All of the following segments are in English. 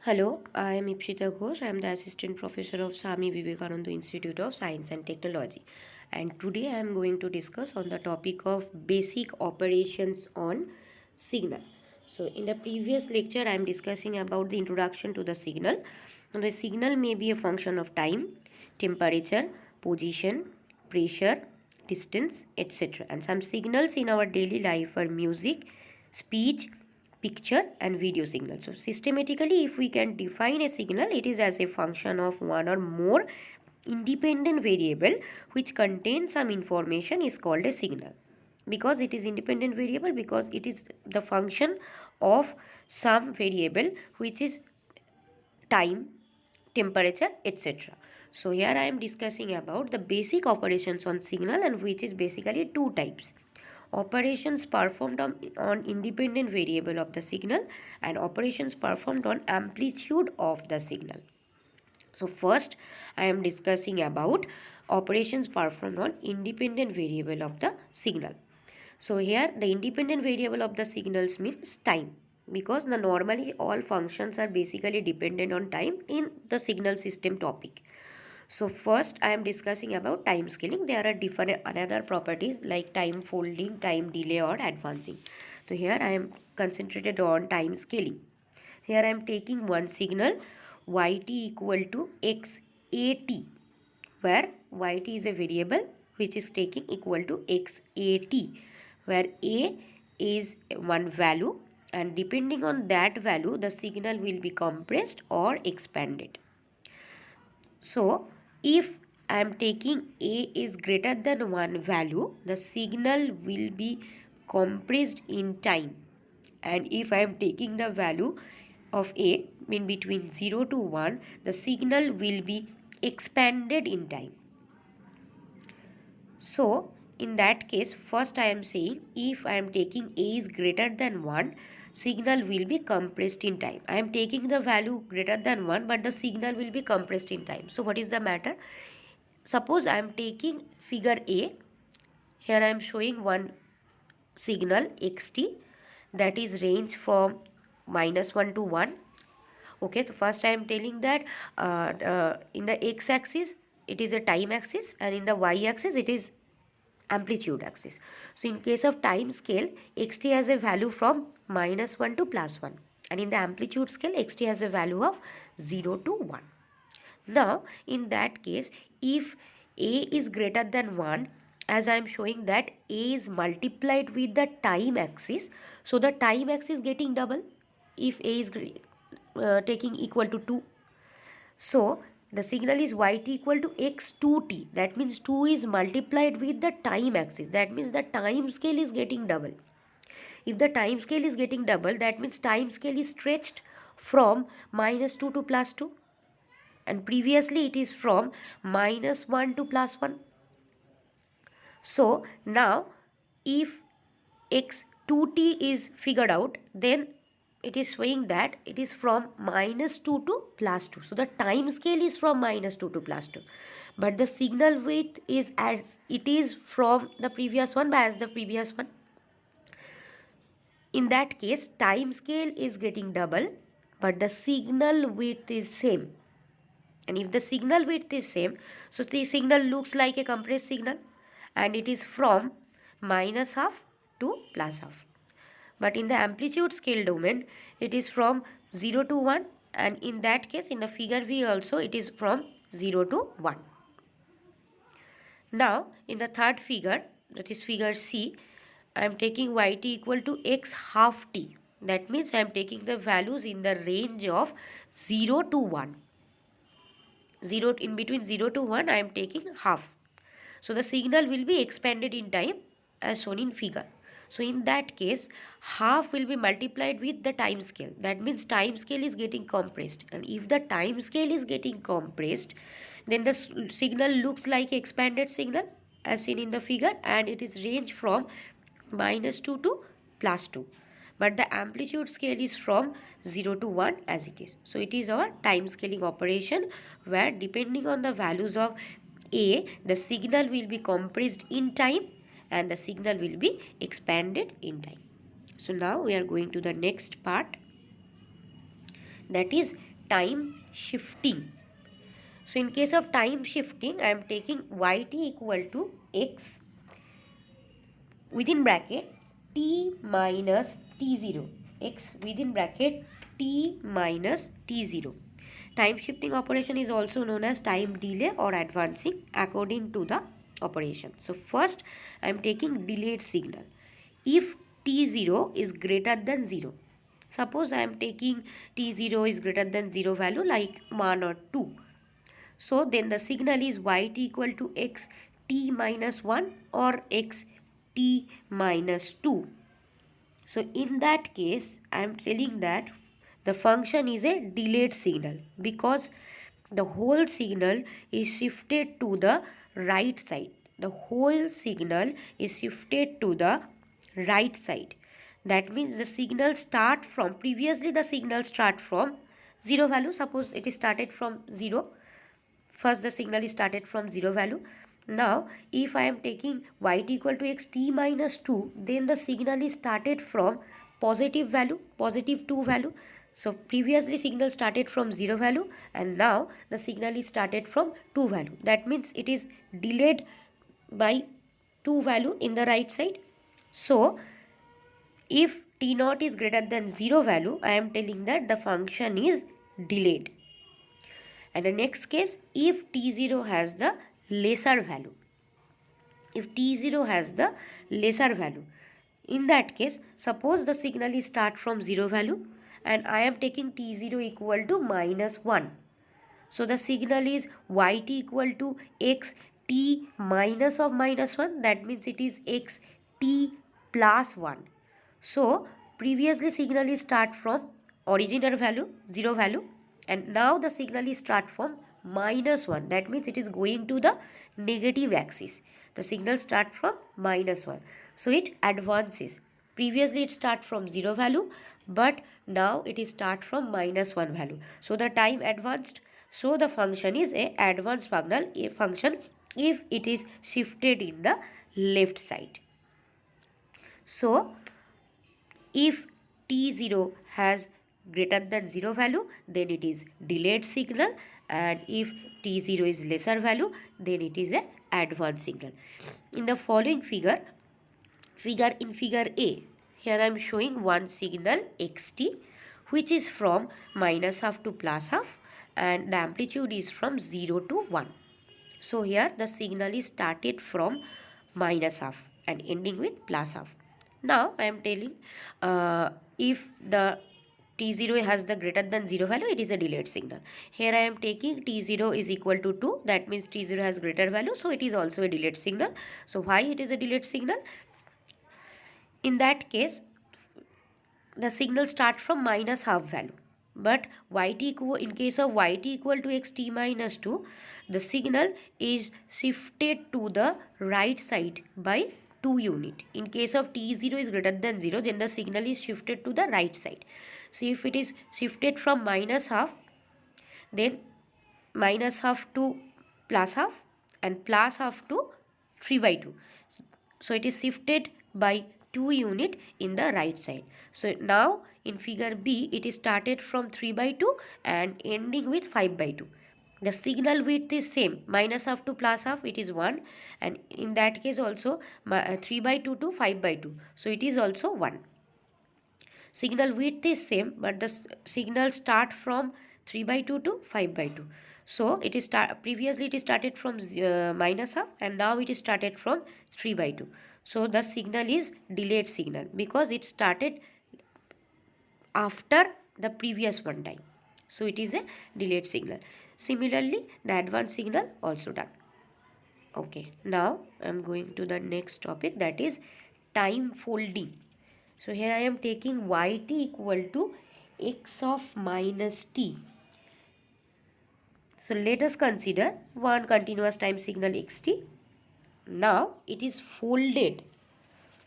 Hello, I am Ipshita Ghosh. I am the Assistant Professor of Swami Vivekananda Institute of Science and Technology. And today I am going to discuss on the topic of basic operations on signal. So in the previous lecture I am discussing about the introduction to the signal. And the signal may be a function of time, temperature, position, pressure, distance, etc. And some signals in our daily life are music, speech, picture and video signal. So systematically, if we can define a signal, it is as a function of one or more independent variable which contains some information is called a signal. Because it is independent variable, because it is the function of some variable which is time, temperature, etc. So here I am discussing about the basic operations on signal, and which is basically two types: operations performed on independent variable of the signal and operations performed on amplitude of the signal. So first I am discussing about operations performed on independent variable of the signal. So here the independent variable of the signals means time, because the normally all functions are basically dependent on time in the signal system topic. So first I am discussing about time scaling. There are different another properties like time folding, time delay or advancing. So here I am concentrated on time scaling. Here I am taking one signal yt equal to xat, where yt is a variable which is taking equal to xat, where a is one value, and depending on that value the signal will be compressed or expanded. So if I am taking a is greater than one value, the signal will be compressed in time. And if I am taking the value of a in between 0 to 1, the signal will be expanded in time. So in that case, first I am saying if I am taking a is greater than 1, signal will be compressed in time. I am taking the value greater than 1, but the signal will be compressed in time. So what is the matter? Suppose I am taking figure A. Here I am showing one signal xt, that is range from -1 to 1. Okay, so first I am telling that in the x-axis it is a time axis, and in the y-axis it is amplitude axis. So in case of time scale, xt has a value from -1 to +1, and in the amplitude scale xt has a value of 0 to 1. Now in that case, if a is greater than 1, as I am showing that a is multiplied with the time axis, so the time axis getting double if a is taking equal to 2. So the signal is yt equal to x2t. That means 2 is multiplied with the time axis. That means the time scale is getting double. If the time scale is getting double, that means time scale is stretched from -2 to +2. And previously it is from -1 to +1. So now if x2t is figured out, then it is showing that it is from -2 to +2. So the time scale is from -2 to +2, but the signal width is as it is from the previous one, as the previous one. In that case, time scale is getting double, but the signal width is same. And if the signal width is same, so the signal looks like a compressed signal, and it is from -half to +half. But in the amplitude scale domain, it is from 0 to 1, and in that case in the figure V also it is from 0 to 1. Now in the third figure, that is figure C, I am taking yt equal to x half t. That means I am taking the values in the range of 0 to 1. 0 in between 0 to 1 I am taking half. So the signal will be expanded in time as shown in figure. So in that case, half will be multiplied with the time scale. That means time scale is getting compressed. And if the time scale is getting compressed, then the signal looks like expanded signal as seen in the figure, and it is range from -2 to +2. But the amplitude scale is from 0 to 1 as it is. So it is our time scaling operation, where depending on the values of a, the signal will be compressed in time and the signal will be expanded in time. So now we are going to the next part, that is time shifting. So in case of time shifting, I am taking yt equal to x within bracket t minus t0, x within bracket t minus t0. Time shifting operation is also known as time delay or advancing according to the operation. So first I am taking delayed signal. If t0 is greater than 0, suppose I am taking t0 is greater than 0 value like 1 or 2. So then the signal is yt equal to x t minus 1 or x t minus 2. So in that case, I am telling that the function is a delayed signal because the whole signal is shifted to the right side. The whole signal is shifted to the right side. That means the signal start from, previously the signal start from 0 value. Suppose it is started from 0. First the signal is started from 0 value. Now if I am taking yt equal to x t minus 2, then the signal is started from positive value, positive 2 value. So previously signal started from 0 value and now the signal is started from 2 value. That means it is delayed by 2 value in the right side. So if t naught is greater than 0 value, I am telling that the function is delayed. And the next case, if t0 has the lesser value, if t0 has the lesser value, in that case, suppose the signal is start from 0 value and I am taking t0 equal to minus 1. So the signal is yt equal to x t minus of minus 1. That means it is x t plus 1. So previously signal is start from original value 0 value and now the signal is start from minus 1. That means it is going to the negative axis. The signal start from minus 1. So it advances. Previously it start from 0 value but now it is start from minus 1 value. So the time advanced. So the function is a advanced function if it is shifted in the left side. So if t0 has greater than 0 value, then it is delayed signal, and if t0 is lesser value, then it is a advanced signal. In the following figure A, here I am showing one signal xt which is from minus half to plus half and the amplitude is from 0 to 1. So here the signal is started from minus half and ending with plus half. Now I am telling if the t0 has the greater than 0 value, it is a delayed signal. Here I am taking t0 is equal to 2. That means t0 has greater value. So it is also a delayed signal. So why it is a delayed signal? In that case, the signal start from minus half value. But in case of yt equal to x t minus 2, the signal is shifted to the right side by 2 unit. In case of t0 is greater than 0, then the signal is shifted to the right side. So if it is shifted from minus half, then minus half to plus half and plus half to 3 by 2. So it is shifted by 2 unit in the right side. So now in figure B, it is started from 3 by 2 and ending with 5 by 2. The signal width is same, minus half to plus half, it is 1, and in that case also 3 by 2 to 5 by 2. So it is also 1. Signal width is same, but the signal start from 3 by 2 to 5 by 2. So it is previously it is started from minus half and now it is started from 3 by 2. So the signal is delayed signal because it started after the previous one time. So it is a delayed signal. Similarly, the advanced signal also done. Okay, now I am going to the next topic, that is time folding. So here I am taking yt equal to x of minus t. So let us consider one continuous time signal xt. Now it is folded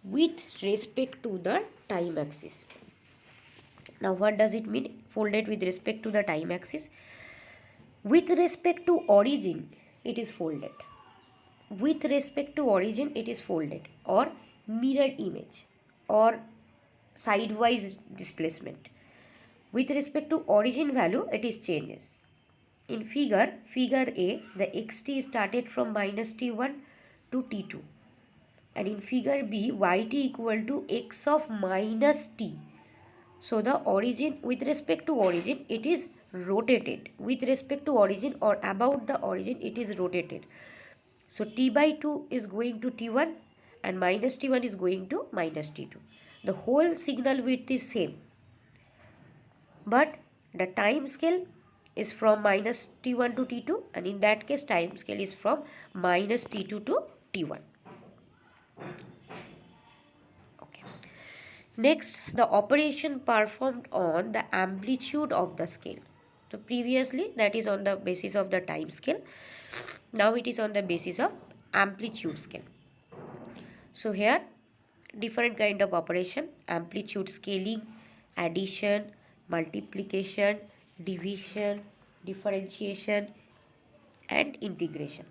with respect to the time axis. Now what does it mean, folded with respect to the time axis? With respect to origin, it is folded. With respect to origin, it is folded, or mirror image, or sidewise displacement. With respect to origin value, it is changes. In figure A, the xt started from minus t1 to t2. And in figure B, yt equal to x of minus t. So the origin, with respect to origin, it is rotated. With respect to origin or about the origin, it is rotated. So t by 2 is going to t1 and minus t1 is going to minus t2. The whole signal width is same, but the time scale is from minus t1 to t2, and in that case time scale is from minus t2 to t1. Okay. Next, the operation performed on the amplitude of the scale. So previously that is on the basis of the time scale. Now it is on the basis of amplitude scale. So here different kind of operation: amplitude scaling, addition, multiplication, division, differentiation and integration.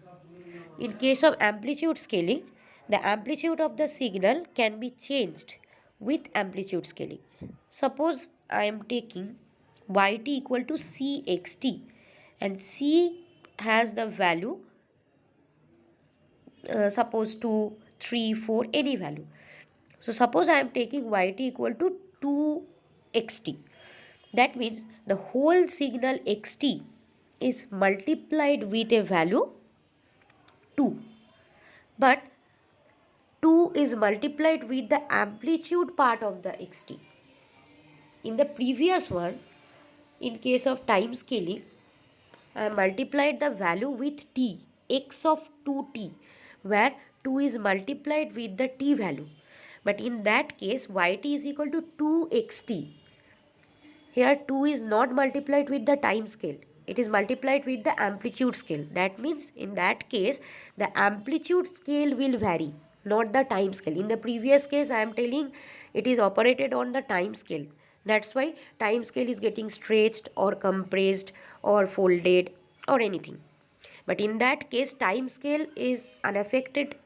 In case of amplitude scaling, the amplitude of the signal can be changed with amplitude scaling. Suppose I am taking yt equal to cxt and c has the value suppose 2, 3, 4, any value. So suppose I am taking yt equal to 2xt. That means the whole signal xt is multiplied with a value 2. But 2 is multiplied with the amplitude part of the xt. In the previous one, in case of time scaling, I multiplied the value with t, x of 2t, where 2 is multiplied with the t value. But in that case, yt is equal to 2xt. Here 2 is not multiplied with the time scale. It is multiplied with the amplitude scale. That means in that case, the amplitude scale will vary, not the time scale. In the previous case, I am telling it is operated on the time scale. That's why time scale is getting stretched or compressed or folded or anything. But in that case, time scale is unaffected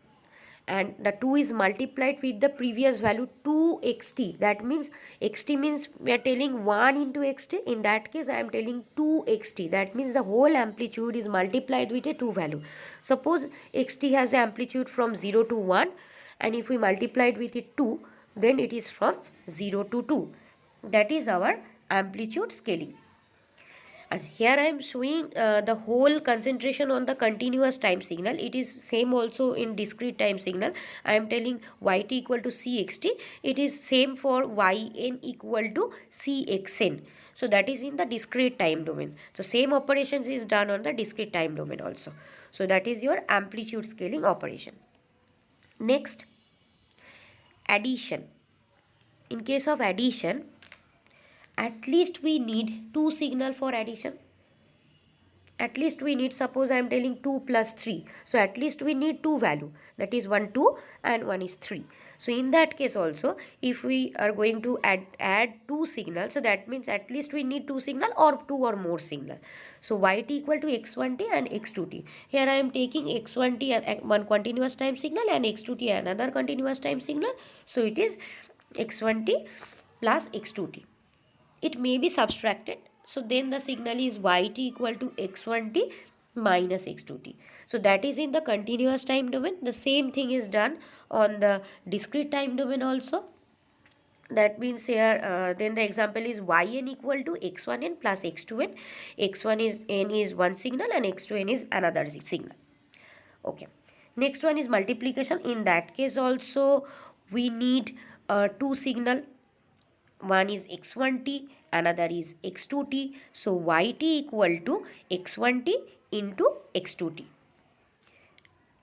and the 2 is multiplied with the previous value 2xt. That means xt means we are telling 1 into xt. In that case I am telling 2xt. That means the whole amplitude is multiplied with a 2 value. Suppose xt has amplitude from 0 to 1, and if we multiply it with it 2, then it is from 0 to 2. That is our amplitude scaling. And here I am showing the whole concentration on the continuous time signal. It is same also in discrete time signal. I am telling yt equal to cxt. It is same for yn equal to cxn. So that is in the discrete time domain. So same operations is done on the discrete time domain also. So that is your amplitude scaling operation. Next, addition. In case of addition, at least we need two signal for addition. At least we need, suppose I am telling 2 plus 3. So at least we need two value. That is 1 2 and 1 is 3. So in that case also, if we are going to add two signals, so that means at least we need two signal or two or more signal. So yt equal to x1t and x2t. Here I am taking x1t and one continuous time signal and x2t another continuous time signal. So it is x1t plus x2t. It may be subtracted. So then the signal is yt equal to x1t minus x2t. So that is in the continuous time domain. The same thing is done on the discrete time domain also. That means here then the example is yn equal to x1n plus x2n. x1 is n is one signal and x2n is another signal. Okay. Next one is multiplication. In that case also we need two signal. One is x1t, another is x2t. So yt equal to x1t into x2t.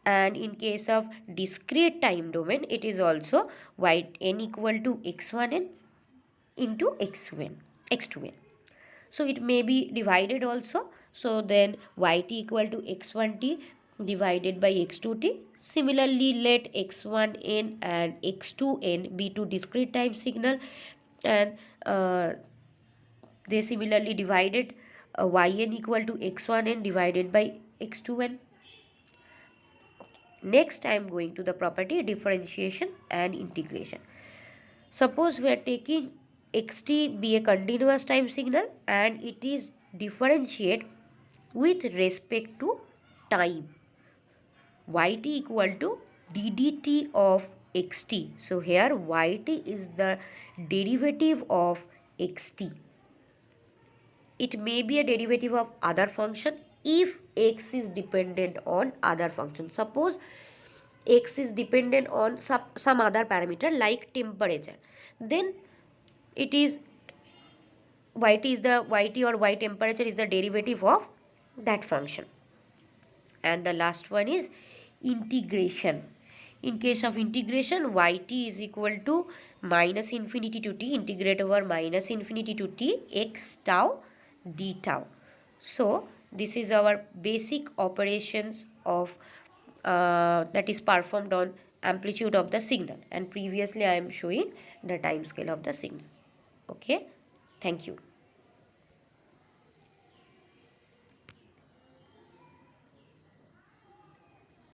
And in case of discrete time domain, it is also yn equal to x1n into x2n. So it may be divided also. So then yt equal to x1t divided by x2t. Similarly, let x1n and x2n be two discrete time signal, and they similarly divided yn equal to x1n divided by x2n. Next I am going to the property differentiation and integration. Suppose we are taking xt be a continuous time signal and it is differentiate with respect to time. Yt equal to ddt of xt. So here yt is the derivative of xt. It may be a derivative of other function if x is dependent on other function. Suppose x is dependent on some other parameter like temperature, then it is yt is the yt or y temperature is the derivative of that function. And the last one is integration. In case of integration, yt is equal to minus infinity to t, integrate over minus infinity to t x tau d tau. So this is our basic operations of that is performed on amplitude of the signal, and previously I am showing the time scale of the signal. Okay, thank you.